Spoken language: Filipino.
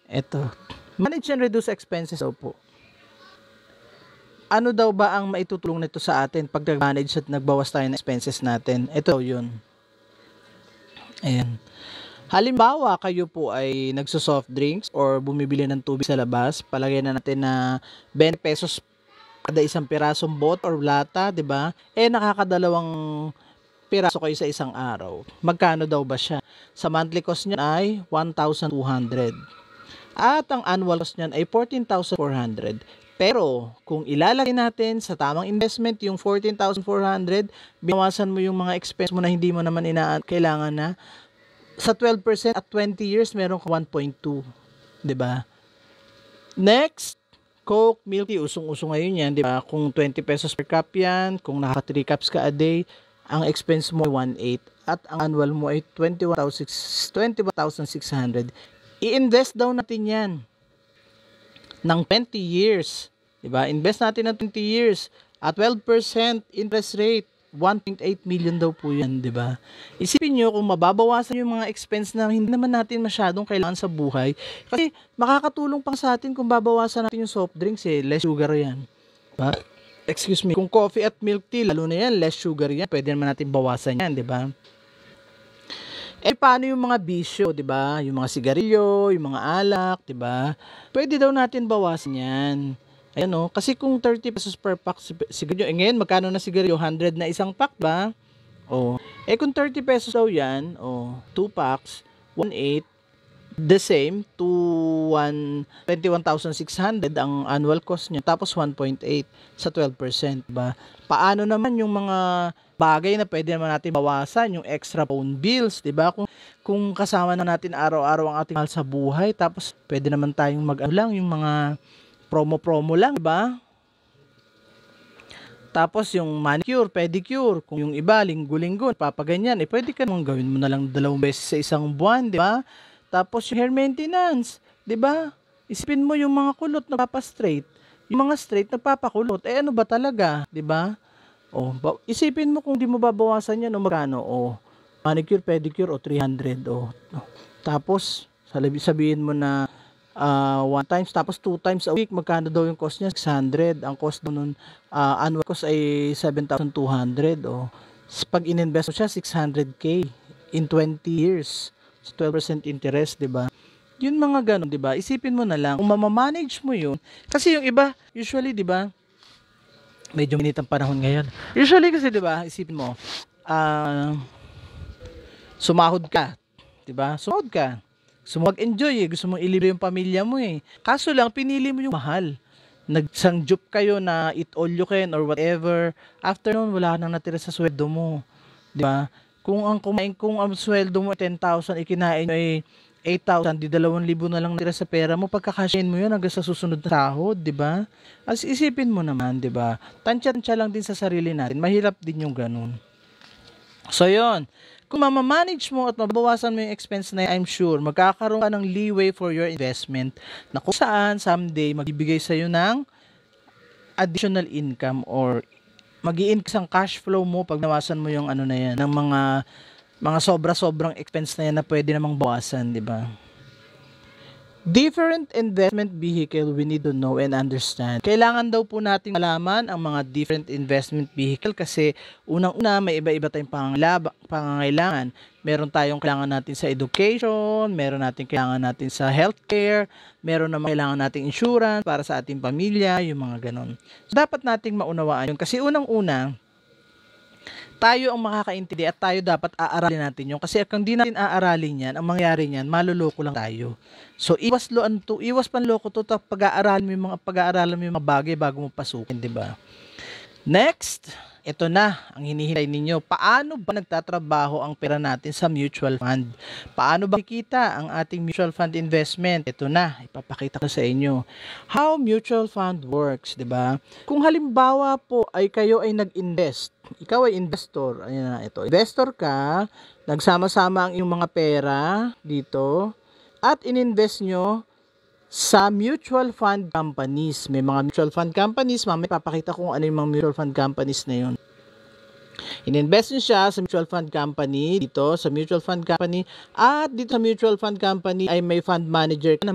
Eto. Manage and reduce expenses daw po. Ano daw ba ang maitutulong nito sa atin pag nag-manage at nagbawas tayo ng expenses natin? Ito yun. Ayan. Halimbawa, kayo po ay nagso-soft drinks or bumibili ng tubig sa labas, palagay na natin na 20 pesos kada isang pirasong bot or lata, 'di ba? Nakakadalawang piraso kayo sa isang araw. Magkano daw ba siya? Sa monthly cost niyan ay 1,200. At ang annual cost niyan ay 14,400. Pero kung ilalagay natin sa tamang investment yung 14,400, binawasan mo yung mga expense mo na hindi mo naman kailangan na, sa 12% at 20 years meron ka 1.2, 'di ba? Next, Coke, milk tea, usong-usong ngayon yan, 'di ba? Kung 20 pesos per cup yan, kung naka 3 cups ka a day, ang expense mo ay 1.8 at ang annual mo ay 21,600. I-invest daw natin yan ng 20 years. Diba? Invest natin ng 20 years at 12% interest rate. 1.8 million daw po yan, diba? Isipin nyo kung mababawasan yung mga expense na hindi naman natin masyadong kailangan sa buhay. Kasi makakatulong pa sa atin kung babawasan natin yung soft drinks less sugar yan. Diba? Excuse me, kung coffee at milk tea, lalo na yan, less sugar yan. Pwede naman natin bawasan yan, diba? Paano yung mga bisyo, 'di ba? Yung mga sigarilyo, yung mga alak, 'di ba? Pwede daw natin bawasan 'yan. Ayan kasi kung 30 pesos per pack sigarilyo, ngayon magkano na sigarilyo? 100 na isang pack ba? Kung 30 pesos daw 'yan, 2 packs, 1.8, the same to 21,600 ang annual cost niya, tapos 1.8 sa 12%, ba? Paano naman yung mga bagay na pwede naman natin bawasan, yung extra phone bills, 'di ba? Kung kasama na natin araw-araw ang ating mahal sa buhay, tapos pwede naman tayong lang yung mga promo lang, 'di ba? Tapos yung manicure, pedicure, kung yung iba linggo-linggo papaganyan, pwede ka namang gawin mo na lang 2 beses sa isang buwan, 'di ba? Tapos yung hair maintenance, 'di ba? Isipin mo yung mga kulot nagpapa-straight, yung mga straight nagpapakulot, ano ba talaga, 'di ba? Isipin mo kung di mo babawasan yan, magkano? Manicure, pedicure, 300. Tapos, sabihin mo na 1 times, tapos 2 times a week, magkano daw yung cost niya? 600. Ang cost nun, annual cost ay 7,200. Pag in-invest mo siya, 600K in 20 years. So, 12% interest, diba? Yun mga ganun, diba? Isipin mo na lang, kung mamamanage mo yun, kasi yung iba, usually, diba, medyo minit ang panahon ngayon. Usually kasi 'di ba, isipin mo, sumahod ka, 'di ba? Sumahod ka. Gusto mo mag-enjoy gusto mo ilibre yung pamilya mo Kaso lang pinili mo yung mahal. Nagsangjup kayo na eat all you can or whatever. After noon wala nang natira sa sweldo mo, 'di ba? Kung ang sweldo mo 10,000, ikinain mo ay 8,000, di 2,000 na lang natira sa pera mo, pagkakasyahin mo yun hanggang sa susunod na sahod, di ba? As isipin mo naman, di ba? Tansya lang din sa sarili natin, mahirap din yung ganun. So yun, kung mamamanage mo at mabawasan mo yung expense na yun, I'm sure magkakaroon ka ng leeway for your investment na kung saan someday magbibigay sa'yo ng additional income or mag-i-increase ang cash flow mo pag nawasan mo yung na yan, ng mga sobra-sobrang expense na yan na pwede namang bawasan, di ba? Different investment vehicle we need to know and understand. Kailangan daw po nating malaman ang mga different investment vehicle kasi unang-una may iba-iba tayong pangangailangan. Meron tayong kailangan natin sa education, meron natin kailangan natin sa healthcare, meron naman kailangan nating insurance para sa ating pamilya, yung mga ganon. So, dapat nating maunawaan yun kasi unang-una, tayo ang makakaintindi at tayo dapat aaralin natin yun. Kasi kung di natin aaralin yan, ang mangyayari niyan, maluloko lang tayo. So, iwas panloko to pag-aaralan mo yung mga bagay bago mo pasukin, di ba? Next, ito na ang hinihintay ninyo. Paano ba nagtatrabaho ang pera natin sa mutual fund? Paano ba kikita ang ating mutual fund investment? Ito na, ipapakita ko sa inyo. How mutual fund works, di ba? Kung halimbawa po ay kayo ay nag-invest, ikaw ay investor, ayan na ito. Investor ka, nagsama-sama ang iyong mga pera dito at ininvest nyo sa mutual fund companies. May mga mutual fund companies, mamaya papakita ko kung ano yung mga mutual fund companies na yun. Ininvest nyo siya sa mutual fund company, dito sa mutual fund company, at dito sa mutual fund company ay may fund manager ka na